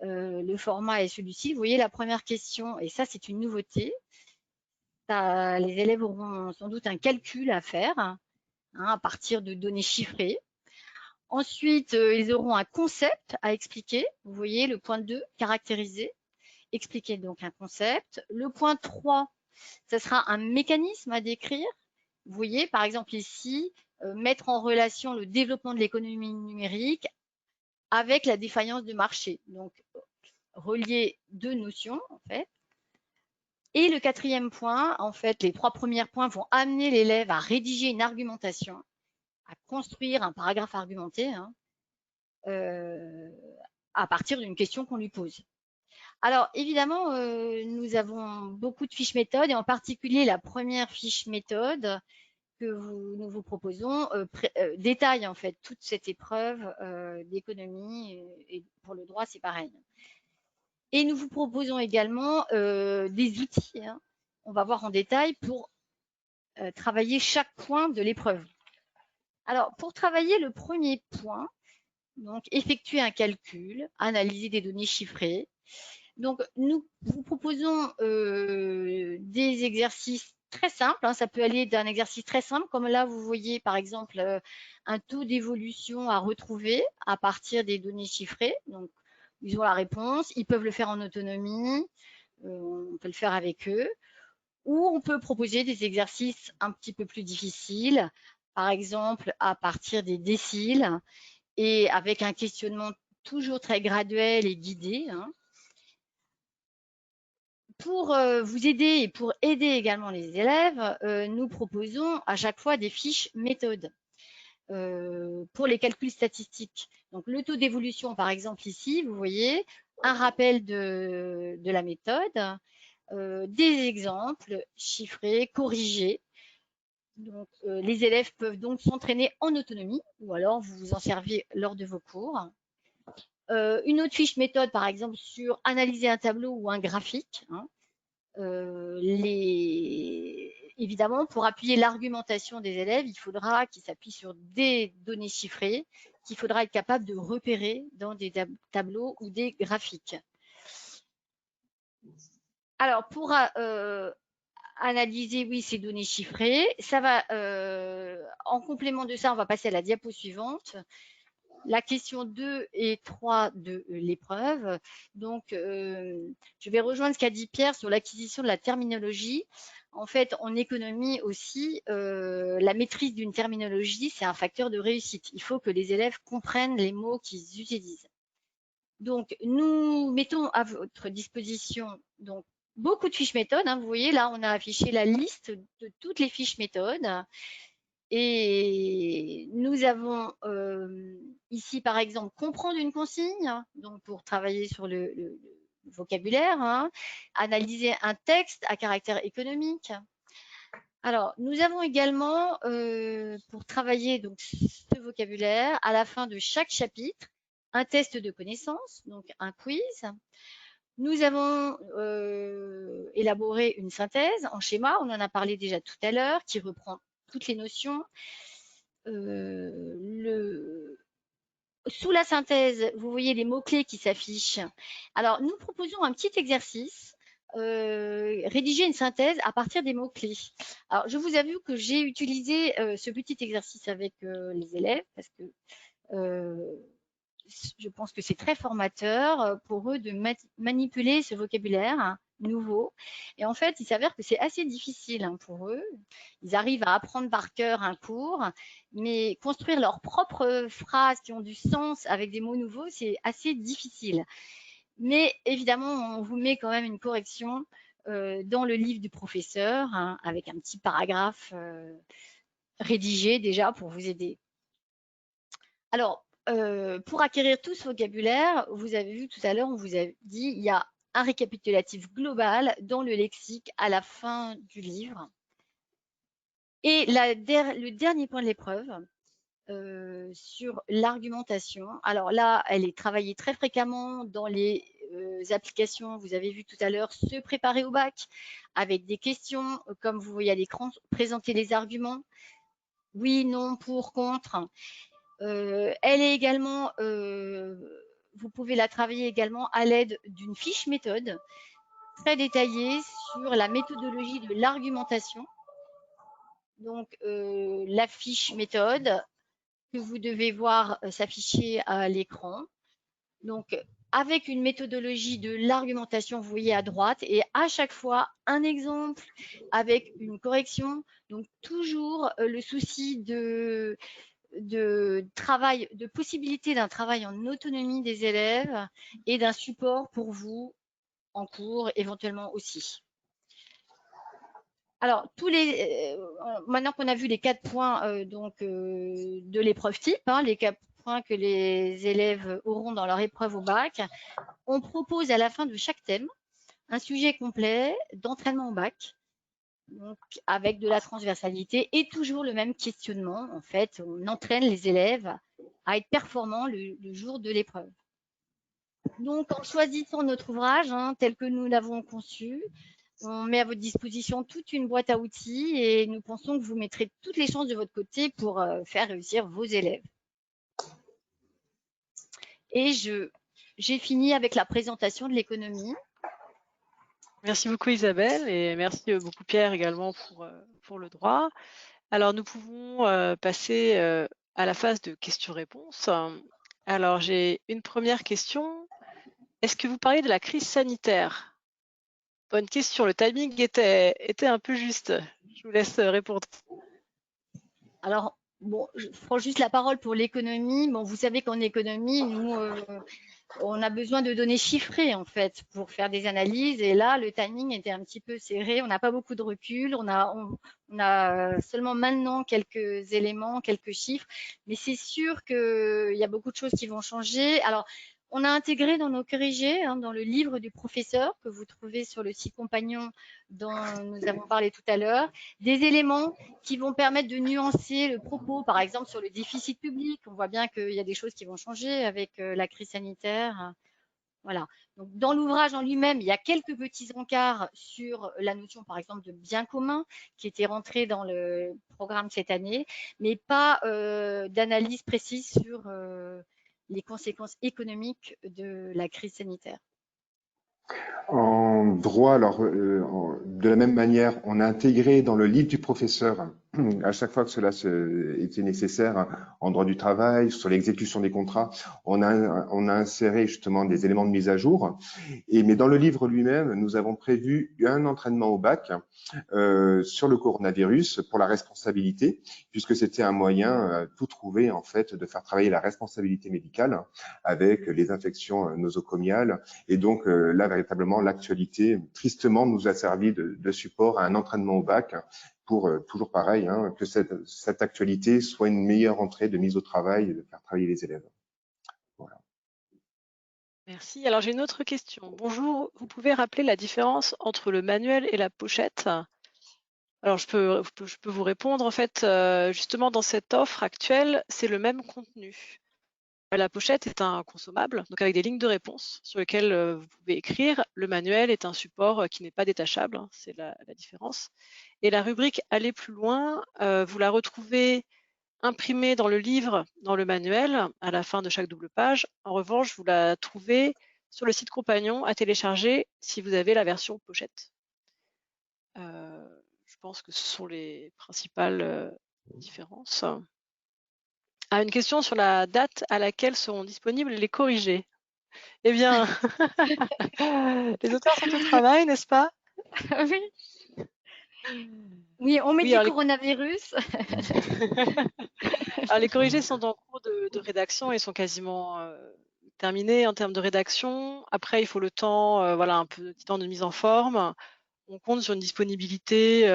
Le format est celui-ci. Vous voyez la première question, et ça c'est une nouveauté. Les élèves auront sans doute un calcul à faire hein, à partir de données chiffrées. Ensuite, ils auront un concept à expliquer. Vous voyez le point 2, caractériser. Expliquer donc un concept. Le point 3, ce sera un mécanisme à décrire. Vous voyez, par exemple ici, mettre en relation le développement de l'économie numérique avec la défaillance de marché. Donc, relier 2 notions, en fait. Et le 4e point, en fait, les 3 premiers points vont amener l'élève à rédiger une argumentation, à construire un paragraphe argumenté hein, à partir d'une question qu'on lui pose. Alors, évidemment, nous avons beaucoup de fiches méthodes et en particulier la première fiche méthode que nous vous proposons détaille en fait toute cette épreuve d'économie et pour le droit, c'est pareil. Et nous vous proposons également des outils, hein, on va voir en détail, pour travailler chaque point de l'épreuve. Alors, pour travailler le premier point, donc effectuer un calcul, analyser des données chiffrées. Donc, nous vous proposons des exercices très simple, hein, ça peut aller d'un exercice très simple, comme là, vous voyez par exemple un taux d'évolution à retrouver à partir des données chiffrées. Donc, ils ont la réponse, ils peuvent le faire en autonomie, on peut le faire avec eux, ou on peut proposer des exercices un petit peu plus difficiles, par exemple à partir des déciles et avec un questionnement toujours très graduel et guidé, hein. Pour vous aider et pour aider également les élèves, nous proposons à chaque fois des fiches méthodes pour les calculs statistiques. Donc, le taux d'évolution, par exemple, ici, vous voyez, un rappel de la méthode, des exemples chiffrés, corrigés. Donc, les élèves peuvent donc s'entraîner en autonomie ou alors vous vous en servez lors de vos cours. Une autre fiche méthode, par exemple, sur analyser un tableau ou un graphique, hein. Évidemment, pour appuyer l'argumentation des élèves, il faudra qu'ils s'appuient sur des données chiffrées qu'il faudra être capable de repérer dans des tableaux ou des graphiques. Alors, pour analyser, oui, ces données chiffrées, ça va, en complément de ça, on va passer à la diapo suivante. La question 2 et 3 de l'épreuve. Donc, je vais rejoindre ce qu'a dit Pierre sur l'acquisition de la terminologie. En fait, en économie aussi, la maîtrise d'une terminologie, c'est un facteur de réussite. Il faut que les élèves comprennent les mots qu'ils utilisent. Donc, nous mettons à votre disposition donc, beaucoup de fiches méthodes, hein. Vous voyez, là, on a affiché la liste de toutes les fiches méthodes. Et nous avons ici, par exemple, comprendre une consigne, hein, donc pour travailler sur le vocabulaire, hein, analyser un texte à caractère économique. Alors, nous avons également, pour travailler donc, ce vocabulaire, à la fin de chaque chapitre, un test de connaissance, donc un quiz. Nous avons élaboré une synthèse en schéma, on en a parlé déjà tout à l'heure, qui reprend toutes les notions. Sous la synthèse, vous voyez les mots-clés qui s'affichent. Alors, nous proposons un petit exercice, rédiger une synthèse à partir des mots-clés. Alors, je vous avoue que j'ai utilisé ce petit exercice avec les élèves parce que je pense que c'est très formateur pour eux de manipuler ce vocabulaire nouveau. Et en fait, il s'avère que c'est assez difficile pour eux. Ils arrivent à apprendre par cœur un cours, mais construire leurs propres phrases qui ont du sens avec des mots nouveaux, c'est assez difficile. Mais évidemment, on vous met quand même une correction dans le livre du professeur, hein, avec un petit paragraphe rédigé déjà pour vous aider. Alors, pour acquérir tout ce vocabulaire, vous avez vu tout à l'heure, on vous a dit, il y a un récapitulatif global dans le lexique à la fin du livre. Et le dernier point de l'épreuve, sur l'argumentation. Alors là, elle est travaillée très fréquemment dans les applications. Vous avez vu tout à l'heure se préparer au bac avec des questions, comme vous voyez à l'écran, présenter les arguments. Oui, non, pour, contre. Elle est également, vous pouvez la travailler également à l'aide d'une fiche méthode très détaillée sur la méthodologie de l'argumentation. Donc, la fiche méthode que vous devez voir s'afficher à l'écran. Donc, avec une méthodologie de l'argumentation, vous voyez à droite, et à chaque fois, un exemple avec une correction. Donc, toujours le souci de travail, de possibilité d'un travail en autonomie des élèves et d'un support pour vous en cours éventuellement aussi. Alors, maintenant qu'on a vu les 4 points de l'épreuve type, hein, les 4 points que les élèves auront dans leur épreuve au bac, on propose à la fin de chaque thème un sujet complet d'entraînement au bac, donc avec de la transversalité et toujours le même questionnement. En fait, on entraîne les élèves à être performants le jour de l'épreuve. Donc, en choisissant notre ouvrage tel que nous l'avons conçu, on met à votre disposition toute une boîte à outils et nous pensons que vous mettrez toutes les chances de votre côté pour faire réussir vos élèves. Et j'ai fini avec la présentation de l'économie. Merci beaucoup Isabelle et merci beaucoup Pierre également pour le droit. Alors nous pouvons passer à la phase de questions-réponses. Alors j'ai une première question. Est-ce que vous parlez de la crise sanitaire? Bonne question, le timing était un peu juste. Je vous laisse répondre. Alors, bon, je prends juste la parole pour l'économie. Bon, vous savez qu'en économie, nous, on a besoin de données chiffrées, en fait, pour faire des analyses. Et là, le timing était un petit peu serré. On n'a pas beaucoup de recul. On a seulement maintenant quelques éléments, quelques chiffres. Mais c'est sûr qu'il y a beaucoup de choses qui vont changer. Alors, on a intégré dans nos corrigés, dans le livre du professeur que vous trouvez sur le site compagnon dont nous avons parlé tout à l'heure, des éléments qui vont permettre de nuancer le propos, par exemple sur le déficit public. On voit bien qu'il y a des choses qui vont changer avec la crise sanitaire. Voilà. Donc, dans l'ouvrage en lui-même, il y a quelques petits encarts sur la notion, par exemple, de bien commun qui était rentrée dans le programme cette année, mais pas d'analyse précise sur les conséquences économiques de la crise sanitaire. En droit, alors, de la même manière, on a intégré dans le livre du professeur, à chaque fois que cela était nécessaire, en droit du travail, sur l'exécution des contrats, on a inséré justement des éléments de mise à jour. Mais dans le livre lui-même, nous avons prévu un entraînement au bac sur le coronavirus pour la responsabilité, puisque c'était un moyen tout trouvé, en fait, de faire travailler la responsabilité médicale avec les infections nosocomiales. Et donc là, véritablement, l'actualité, tristement, nous a servi de support à un entraînement au bac pour, toujours pareil, que cette actualité soit une meilleure entrée de mise au travail et de faire travailler les élèves. Voilà. Merci. Alors j'ai une autre question. Bonjour, vous pouvez rappeler la différence entre le manuel et la pochette? Alors je peux vous répondre. En fait, justement dans cette offre actuelle, c'est le même contenu. La pochette est un consommable, donc avec des lignes de réponse sur lesquelles vous pouvez écrire. Le manuel est un support qui n'est pas détachable, c'est la différence. Et la rubrique Aller plus loin, vous la retrouvez imprimée dans le livre, dans le manuel, à la fin de chaque double page. En revanche, vous la trouvez sur le site compagnon à télécharger si vous avez la version pochette. Je pense que ce sont les principales différences. Ah, une question sur la date à laquelle seront disponibles les corrigés. Eh bien, les auteurs sont au travail, n'est-ce pas? Oui. Oui, on Oui, mettait alors coronavirus. les corrigés sont en cours de rédaction et sont quasiment terminés en termes de rédaction. Après, il faut le temps, voilà, un peu de temps de mise en forme. On compte sur une disponibilité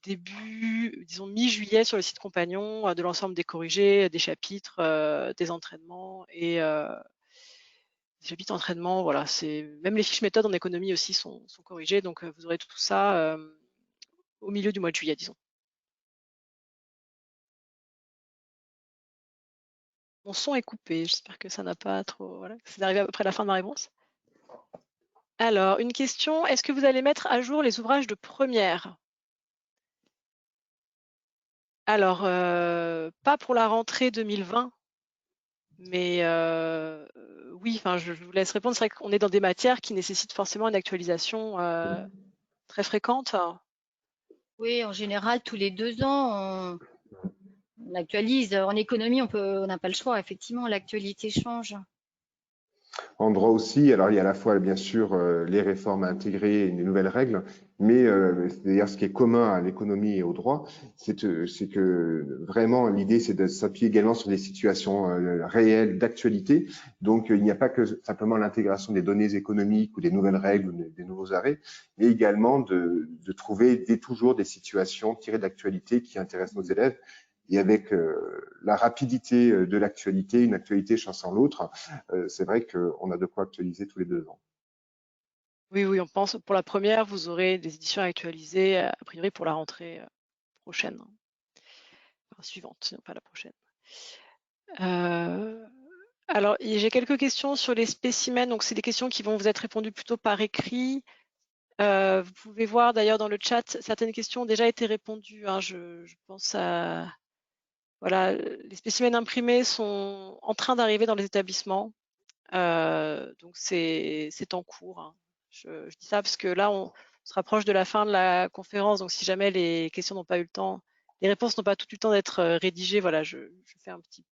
début, disons mi-juillet sur le site compagnon de l'ensemble des corrigés, des chapitres, des entraînements et des chapitres d'entraînement. Voilà, même les fiches méthodes en économie aussi sont corrigées, donc vous aurez tout ça au milieu du mois de juillet, disons. Mon son est coupé, j'espère que ça n'a pas trop. Voilà, c'est arrivé à peu près à la fin de ma réponse. Alors, une question, est-ce que vous allez mettre à jour les ouvrages de première? Alors, pas pour la rentrée 2020, mais oui, enfin, je vous laisse répondre. C'est vrai qu'on est dans des matières qui nécessitent forcément une actualisation très fréquente. Oui, en général, tous les 2 ans, on actualise. En économie, on n'a pas le choix. Effectivement, l'actualité change. En droit aussi, alors il y a à la fois bien sûr les réformes à intégrer et les nouvelles règles, mais d'ailleurs ce qui est commun à l'économie et au droit, c'est que vraiment l'idée c'est de s'appuyer également sur des situations réelles d'actualité. Donc il n'y a pas que simplement l'intégration des données économiques ou des nouvelles règles ou des nouveaux arrêts, mais également de trouver toujours des situations tirées de l'actualité qui intéressent nos élèves. Et avec la rapidité de l'actualité, une actualité chassant l'autre, c'est vrai qu'on a de quoi actualiser tous les 2 ans. Oui, oui, on pense pour la première, vous aurez des éditions actualisées, a priori pour la rentrée prochaine, enfin, suivante, sinon pas la prochaine. Alors, j'ai quelques questions sur les spécimens, donc c'est des questions qui vont vous être répondues plutôt par écrit. Vous pouvez voir d'ailleurs dans le chat, certaines questions ont déjà été répondues. Je pense à... Voilà, les spécimens imprimés sont en train d'arriver dans les établissements, donc c'est en cours. Je dis ça parce que là, on se rapproche de la fin de la conférence, donc si jamais les questions n'ont pas eu le temps, les réponses n'ont pas tout eu le temps d'être rédigées, voilà, je fais un petit,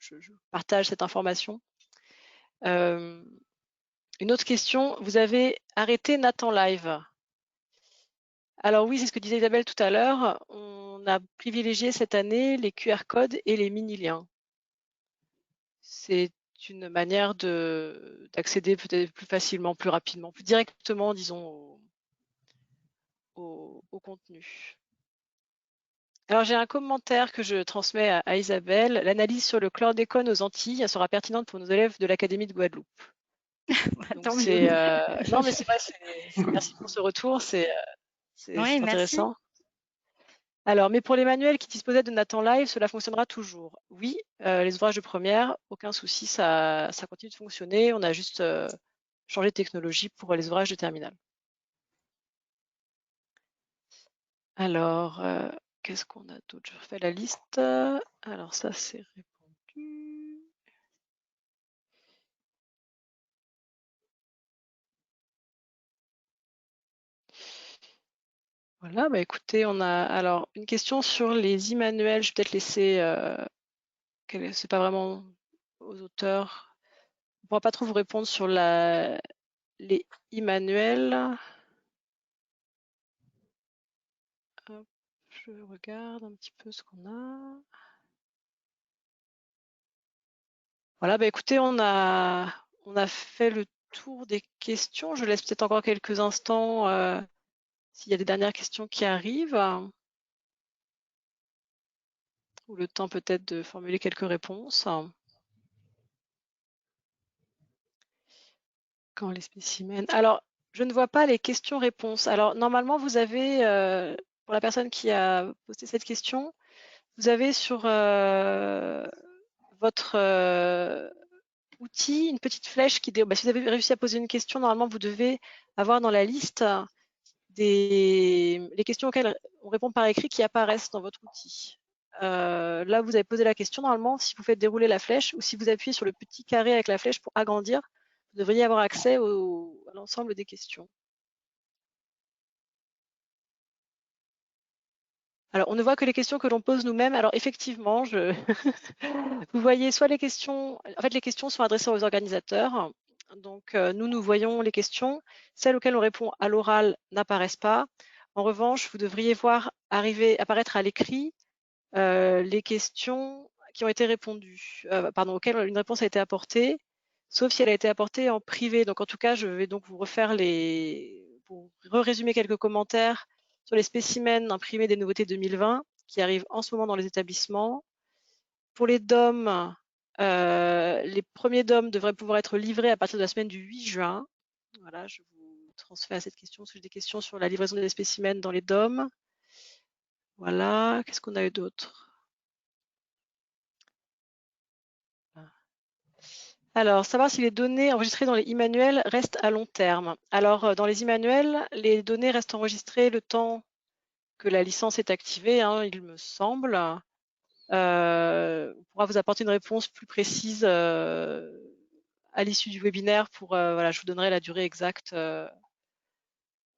je partage cette information. Une autre question, vous avez arrêté Nathan Live. Alors oui, c'est ce que disait Isabelle tout à l'heure, on a privilégié cette année les QR codes et les mini-liens. C'est une manière d'accéder peut-être plus facilement, plus rapidement, plus directement, disons, au contenu. Alors j'ai un commentaire que je transmets à Isabelle. L'analyse sur le chlordécone aux Antilles sera pertinente pour nos élèves de l'Académie de Guadeloupe. Donc c'est non mais c'est vrai, merci pour ce retour, c'est Oui, intéressant. merci. Alors, mais pour les manuels qui disposaient de Nathan Live, cela fonctionnera toujours. Oui, les ouvrages de première, aucun souci, ça continue de fonctionner. On a juste changé de technologie pour les ouvrages de terminale. Alors, qu'est-ce qu'on a d'autre? Je refais la liste. Alors ça, c'est répondu. Voilà, bah écoutez, on a alors une question sur les e-manuels. Je vais peut-être laisser, c'est pas vraiment aux auteurs. On ne pourra pas trop vous répondre sur les e-manuels. Hop, je regarde un petit peu ce qu'on a. Voilà, bah écoutez, on a fait le tour des questions. Je laisse peut-être encore quelques instants s'il y a des dernières questions qui arrivent. Ou le temps peut-être de formuler quelques réponses. Quand les spécimens. Alors, je ne vois pas les questions-réponses. Alors, normalement, vous avez, pour la personne qui a posté cette question, vous avez sur votre outil une petite flèche qui... si vous avez réussi à poser une question, normalement, vous devez avoir dans la liste les questions auxquelles on répond par écrit qui apparaissent dans votre outil. Là, vous avez posé la question. Normalement, si vous faites dérouler la flèche ou si vous appuyez sur le petit carré avec la flèche pour agrandir, vous devriez avoir accès à l'ensemble des questions. Alors, on ne voit que les questions que l'on pose nous-mêmes. Alors, effectivement, vous voyez soit les questions... En fait, les questions sont adressées aux organisateurs. Donc, nous voyons les questions. Celles auxquelles on répond à l'oral n'apparaissent pas. En revanche, vous devriez voir apparaître à l'écrit les questions qui ont été répondues, auxquelles une réponse a été apportée, sauf si elle a été apportée en privé. Donc, en tout cas, je vais donc vous refaire pour résumer quelques commentaires sur les spécimens imprimés des nouveautés 2020 qui arrivent en ce moment dans les établissements. Pour les DOM, les premiers DOM devraient pouvoir être livrés à partir de la semaine du 8 juin. Voilà, je vous transfère cette question, parce que j'ai des questions sur la livraison des spécimens dans les DOM. Voilà, qu'est-ce qu'on a eu d'autre? Alors, savoir si les données enregistrées dans les e-manuels restent à long terme. Alors, dans les e-manuels, les données restent enregistrées le temps que la licence est activée, hein, il me semble. On pourra vous apporter une réponse plus précise à l'issue du webinaire voilà, je vous donnerai la durée exacte.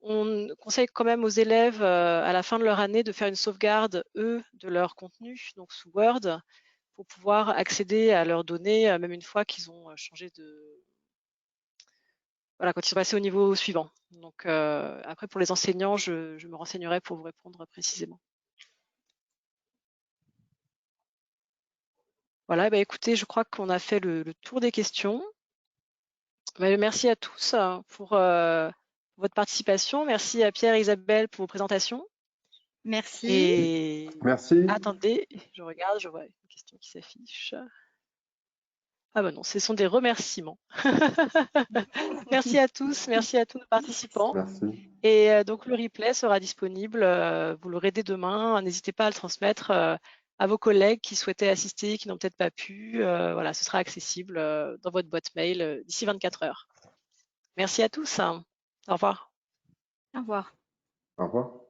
On conseille quand même aux élèves à la fin de leur année de faire une sauvegarde, eux, de leur contenu, donc sous Word, pour pouvoir accéder à leurs données, même une fois qu'ils ont changé de... Voilà, quand ils sont passés au niveau suivant. Donc après, pour les enseignants, je me renseignerai pour vous répondre précisément. Voilà, bah, écoutez, je crois qu'on a fait le tour des questions. Merci à tous pour votre participation. Merci à Pierre et Isabelle pour vos présentations. Merci. Et Merci. attendez, je regarde, je vois une question qui s'affiche. Ah ben non, ce sont des remerciements. Merci à tous, merci à tous nos participants. Merci. Et donc le replay sera disponible, vous l'aurez dès demain. N'hésitez pas à le transmettre à vos collègues qui souhaitaient assister, qui n'ont peut-être pas pu. Voilà, ce sera accessible dans votre boîte mail d'ici 24 heures. Merci à tous. Au revoir. Au revoir. Au revoir.